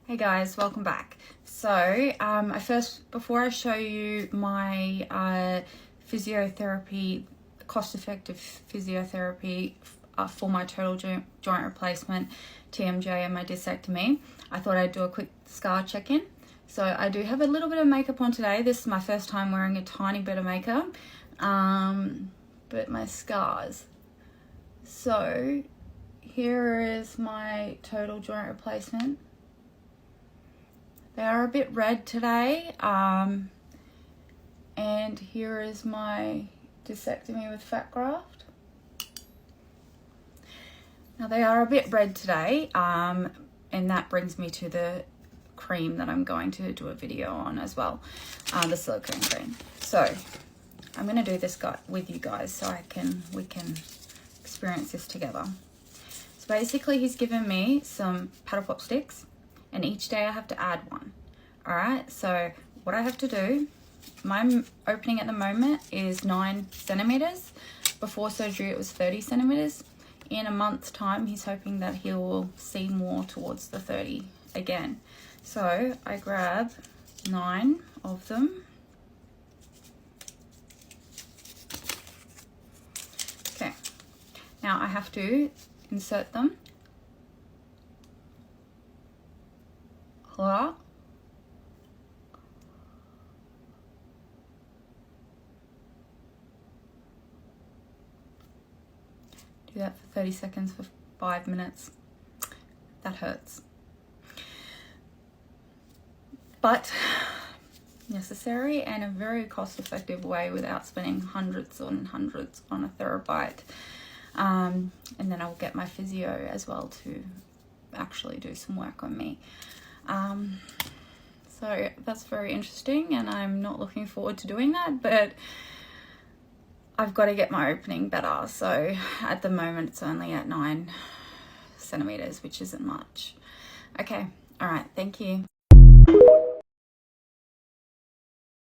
Hey guys, welcome back. So before I show you my physiotherapy, cost-effective physiotherapy for my total joint replacement, TMJ, and my discectomy, I thought I'd do a quick scar check-in. So I do have a little bit of makeup on today. This is my first time wearing a tiny bit of makeup, but my scars. So here is my total joint replacement. They are a bit red today, and here is my discectomy with fat graft. Now they are a bit red today, and that brings me to the cream that I'm going to do a video on as well, the silicone cream. So I'm going to do this with you guys so we can experience this together. So basically he's given me some paddle pop sticks, and each day I have to add one. All right, so what I have to do, my opening at the moment is 9 centimeters. Before surgery it was 30 centimeters. In a month's time he's hoping that he will see more towards the 30 again. So I grab 9 of them. Okay, now I have to insert them. Voila. Do that for 30 seconds for 5 minutes. That hurts. But necessary and a very cost-effective way without spending hundreds on hundreds on a TheraBite. And then I'll get my physio as well to actually do some work on me. So that's very interesting, and I'm not looking forward to doing that, but I've got to get my opening better. So at the moment it's only at 9 centimeters, which isn't much. Okay, all right, thank you.